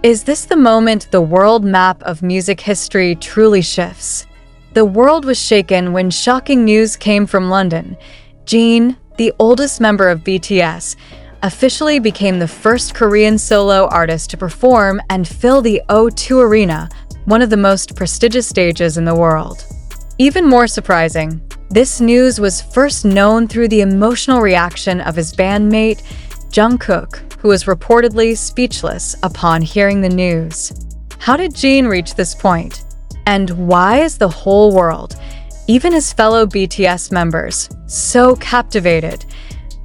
Is this the moment the world map of music history truly shifts? The world was shaken when shocking news came from London. JIN, the oldest member of BTS, officially became the first Korean solo artist to perform and fill the O2 Arena, one of the most prestigious stages in the world. Even more surprising, this news was first known through the emotional reaction of his bandmate, Jungkook, who was reportedly speechless upon hearing the news. How did JIN reach this point? And why is the whole world, even his fellow BTS members, so captivated?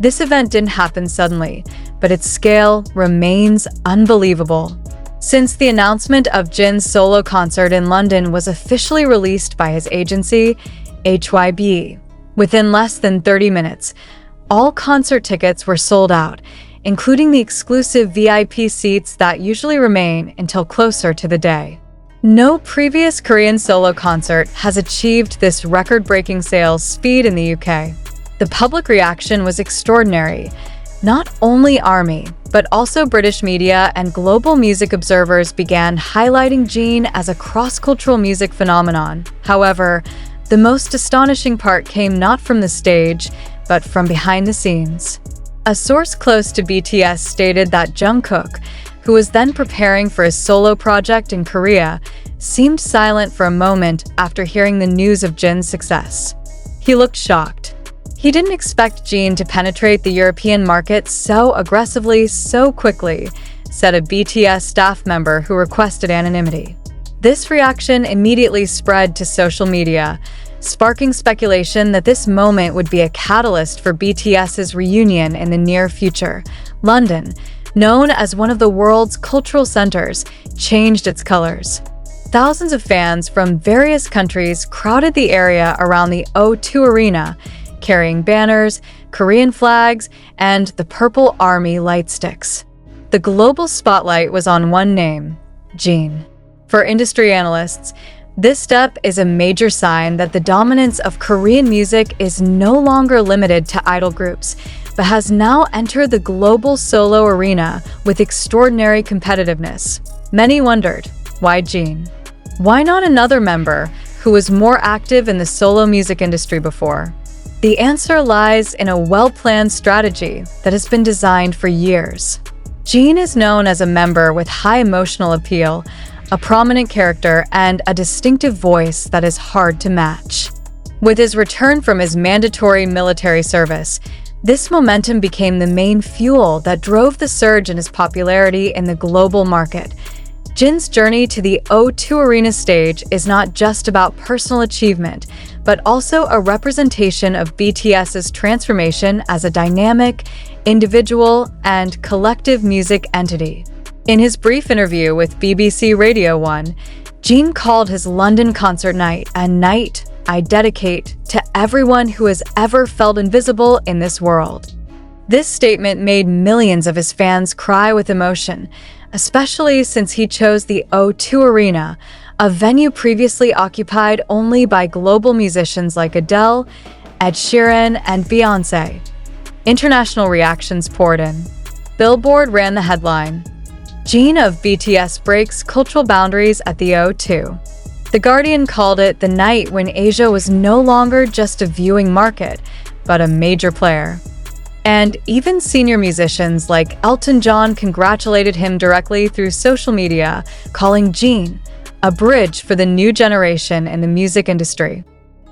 This event didn't happen suddenly, but its scale remains unbelievable. Since the announcement of JIN's solo concert in London was officially released by his agency, hybe, within less than 30 minutes, all concert tickets were sold out, including the exclusive VIP seats that usually remain until closer to the day. No previous Korean solo concert has achieved this record-breaking sales speed in the UK. The public reaction was extraordinary. Not only ARMY, but also British media and global music observers began highlighting JIN as a cross-cultural music phenomenon. However, the most astonishing part came not from the stage, but from behind the scenes. A source close to BTS stated that Jungkook, who was then preparing for his solo project in Korea, seemed silent for a moment after hearing the news of JIN's success. He looked shocked. He didn't expect JIN to penetrate the European market so aggressively, so quickly, said a BTS staff member who requested anonymity. This reaction immediately spread to social media, sparking speculation that this moment would be a catalyst for BTS's reunion in the near future. London, known as one of the world's cultural centers, changed its colors. Thousands of fans from various countries crowded the area around the O2 Arena, carrying banners, Korean flags, and the purple ARMY light sticks. The global spotlight was on one name, JIN. For industry analysts, this step is a major sign that the dominance of Korean music is no longer limited to idol groups, but has now entered the global solo arena with extraordinary competitiveness. Many wondered, why JIN? Why not another member who was more active in the solo music industry before? The answer lies in a well-planned strategy that has been designed for years. JIN is known as a member with high emotional appeal, a prominent character, and a distinctive voice that is hard to match. With his return from his mandatory military service, this momentum became the main fuel that drove the surge in his popularity in the global market. JIN's journey to the O2 Arena stage is not just about personal achievement, but also a representation of BTS's transformation as a dynamic, individual, and collective music entity. In his brief interview with BBC Radio 1, JIN called his London concert night a night I dedicate to everyone who has ever felt invisible in this world. This statement made millions of his fans cry with emotion, especially since he chose the O2 Arena, a venue previously occupied only by global musicians like Adele, Ed Sheeran, and Beyoncé. International reactions poured in. Billboard ran the headline, JIN of BTS breaks cultural boundaries at the O2. The Guardian called it the night when Asia was no longer just a viewing market, but a major player. And even senior musicians like Elton John congratulated him directly through social media, calling JIN a bridge for the new generation in the music industry.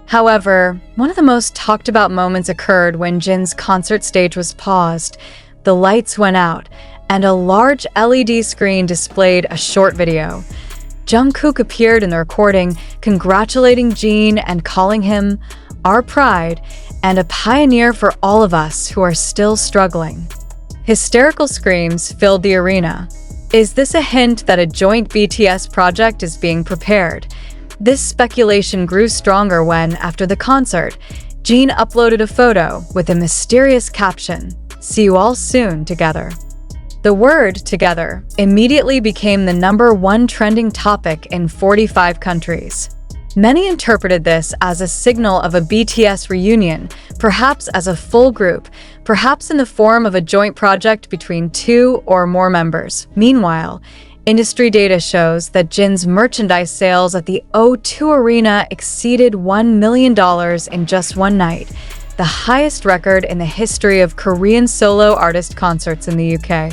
However, one of the most talked about moments occurred when JIN's concert stage was paused, the lights went out, and a large LED screen displayed a short video. Jungkook appeared in the recording, congratulating JIN and calling him our pride and a pioneer for all of us who are still struggling. Hysterical screams filled the arena. Is this a hint that a joint BTS project is being prepared? This speculation grew stronger when, after the concert, JIN uploaded a photo with a mysterious caption, "See you all soon together." The word "together" immediately became the #1 trending topic in 45 countries. Many interpreted this as a signal of a BTS reunion, perhaps as a full group, perhaps in the form of a joint project between 2 or more members. Meanwhile, Industry data shows that Jin's merchandise sales at the O2 Arena exceeded $1 million in just one night, the highest record in the history of Korean solo artist concerts in the UK.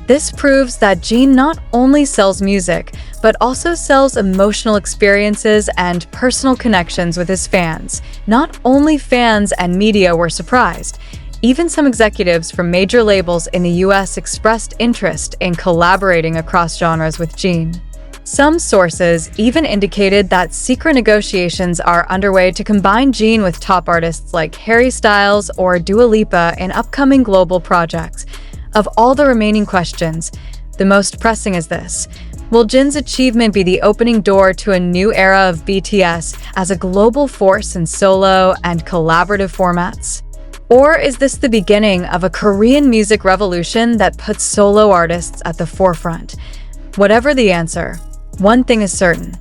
This proves that JIN not only sells music, but also sells emotional experiences and personal connections with his fans. Not only fans and media were surprised, even some executives from major labels in the US expressed interest in collaborating across genres with JIN. Some sources even indicated that secret negotiations are underway to combine JIN with top artists like Harry Styles or Dua Lipa in upcoming global projects. Of all the remaining questions, the most pressing is this: will JIN's achievement be the opening door to a new era of BTS as a global force in solo and collaborative formats? Or is this the beginning of a Korean music revolution that puts solo artists at the forefront? Whatever the answer, one thing is certain: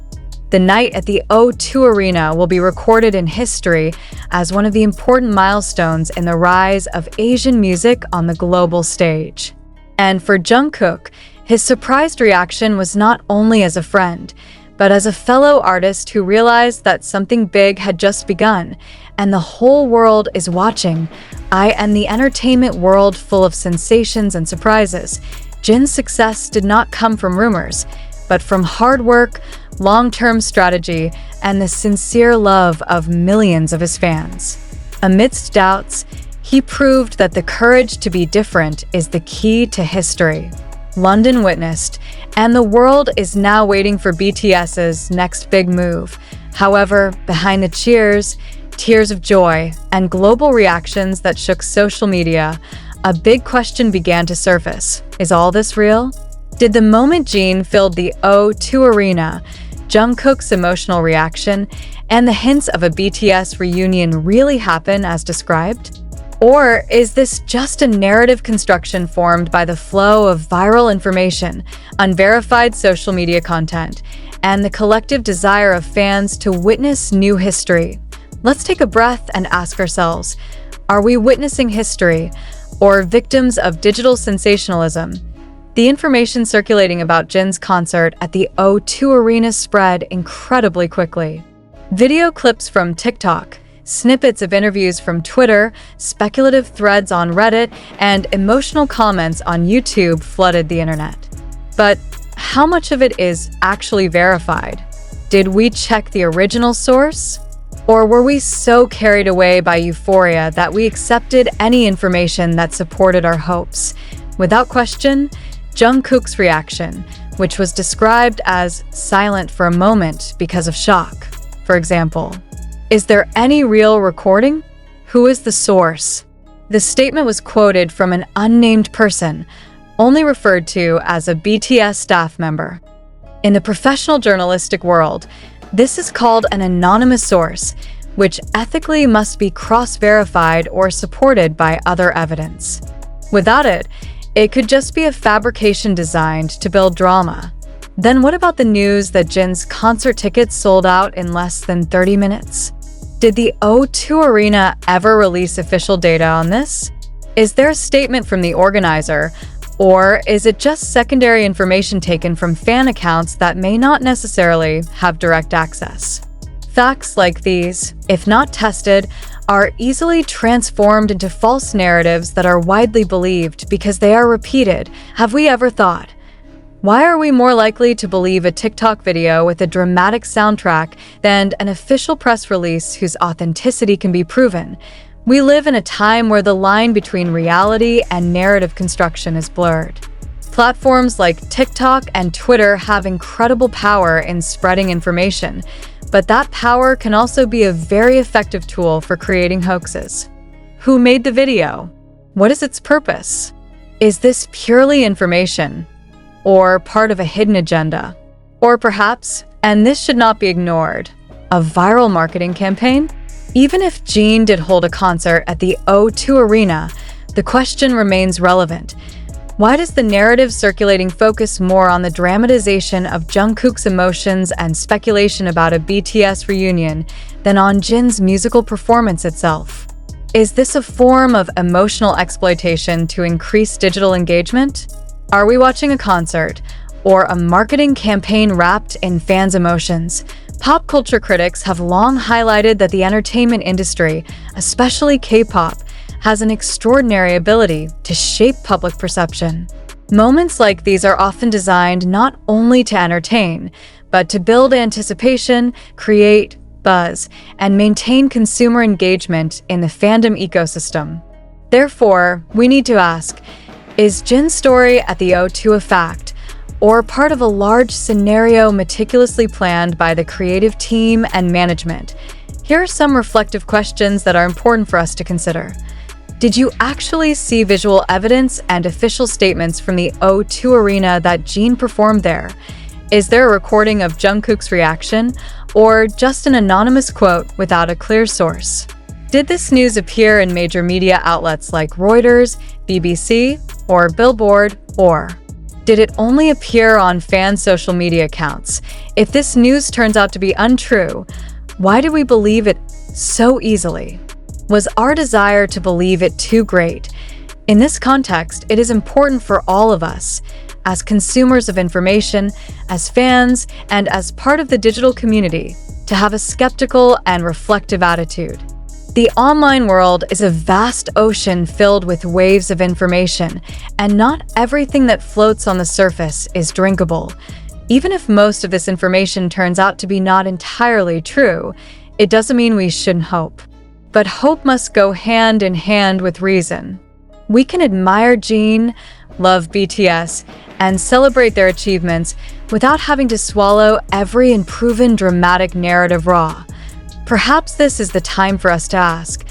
the night at the O2 Arena will be recorded in history as one of the important milestones in the rise of Asian music on the global stage. And for Jungkook, his surprised reaction was not only as a friend, but as a fellow artist who realized that something big had just begun, and the whole world is watching. And the entertainment world full of sensations and surprises. JIN's success did not come from rumors, but from hard work, long-term strategy, and the sincere love of millions of his fans. Amidst doubts, he proved that the courage to be different is the key to history. London witnessed, and the world is now waiting for BTS's next big move. However, behind the cheers, tears of joy, and global reactions that shook social media, a big question began to surface. Is all this real? Did the moment JIN filled the O2 Arena, Jungkook's emotional reaction, and the hints of a BTS reunion really happen as described? Or is this just a narrative construction formed by the flow of viral information, unverified social media content, and the collective desire of fans to witness new history? Let's take a breath and ask ourselves, are we witnessing history or victims of digital sensationalism? The information circulating about JIN's concert at the O2 Arena spread incredibly quickly. Video clips from TikTok, snippets of interviews from Twitter, speculative threads on Reddit, and emotional comments on YouTube flooded the internet. But how much of it is actually verified? Did we check the original source? Or were we so carried away by euphoria that we accepted any information that supported our hopes? Without question, Jungkook's reaction, which was described as silent for a moment because of shock, for example. Is there any real recording? Who is the source? The statement was quoted from an unnamed person, only referred to as a BTS staff member. In the professional journalistic world, this is called an anonymous source, which ethically must be cross-verified or supported by other evidence. Without it, it could just be a fabrication designed to build drama. Then what about the news that JIN's concert tickets sold out in less than 30 minutes? Did the O2 Arena ever release official data on this? Is there a statement from the organizer, or is it just secondary information taken from fan accounts that may not necessarily have direct access? Facts like these, if not tested, are easily transformed into false narratives that are widely believed because they are repeated. Have we ever thought, why are we more likely to believe a TikTok video with a dramatic soundtrack than an official press release whose authenticity can be proven? We live in a time where the line between reality and narrative construction is blurred. Platforms like TikTok and Twitter have incredible power in spreading information, but that power can also be a very effective tool for creating hoaxes. Who made the video? What is its purpose? Is this purely information, or part of a hidden agenda? Or perhaps, and this should not be ignored, a viral marketing campaign? Even if JIN did hold a concert at the O2 Arena, the question remains relevant. Why does the narrative circulating focus more on the dramatization of Jungkook's emotions and speculation about a BTS reunion than on JIN's musical performance itself? Is this a form of emotional exploitation to increase digital engagement? Are we watching a concert, or a marketing campaign wrapped in fans' emotions. Pop culture critics have long highlighted that the entertainment industry, especially K-pop, has an extraordinary ability to shape public perception. Moments like these are often designed not only to entertain, but to build anticipation, create buzz, and maintain consumer engagement in the fandom ecosystem. Therefore, we need to ask, is Jin's story at the O2 a fact, or part of a large scenario meticulously planned by the creative team and management? Here are some reflective questions that are important for us to consider. Did you actually see visual evidence and official statements from the O2 Arena that Jin performed there? Is there a recording of Jungkook's reaction, or just an anonymous quote without a clear source? Did this news appear in major media outlets like Reuters, BBC, or Billboard, or did it only appear on fan social media accounts? If this news turns out to be untrue, why do we believe it so easily? Was our desire to believe it too great? In this context, it is important for all of us, as consumers of information, as fans, and as part of the digital community, to have a skeptical and reflective attitude. The online world is a vast ocean filled with waves of information, and not everything that floats on the surface is drinkable. Even if most of this information turns out to be not entirely true, it doesn't mean we shouldn't hope. But hope must go hand in hand with reason. We can admire Jin, love BTS, and celebrate their achievements without having to swallow every unproven dramatic narrative raw. Perhaps this is the time for us to ask,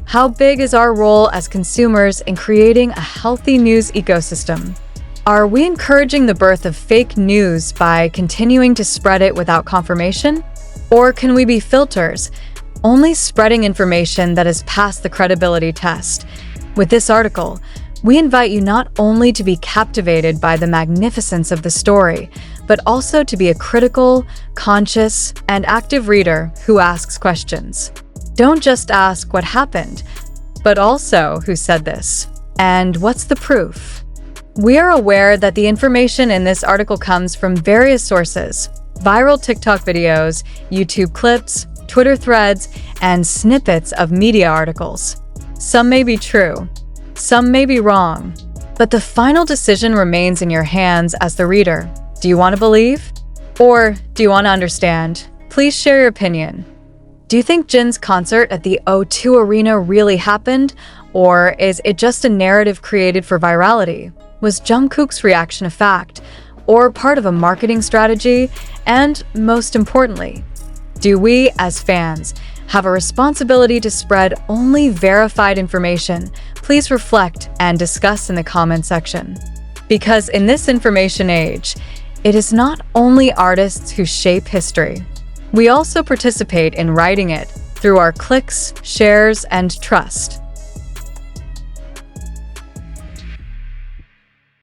how big is our role as consumers in creating a healthy news ecosystem? Are we encouraging the birth of fake news by continuing to spread it without confirmation? Or can we be filters, only spreading information that has passed the credibility test? With this article, we invite you not only to be captivated by the magnificence of the story, but also to be a critical, conscious, and active reader who asks questions. Don't just ask what happened, but also who said this, and what's the proof? We are aware that the information in this article comes from various sources: viral TikTok videos, YouTube clips, Twitter threads, and snippets of media articles. Some may be true, some may be wrong, but the final decision remains in your hands as the reader. Do you want to believe? Or do you want to understand? Please share your opinion. Do you think Jin's concert at the O2 Arena really happened? Or is it just a narrative created for virality? Was Jungkook's reaction a fact, or part of a marketing strategy? And most importantly, do we, as fans, have a responsibility to spread only verified information? Please reflect and discuss in the comment section. Because in this information age, it is not only artists who shape history. We also participate in writing it through our clicks, shares, and trust.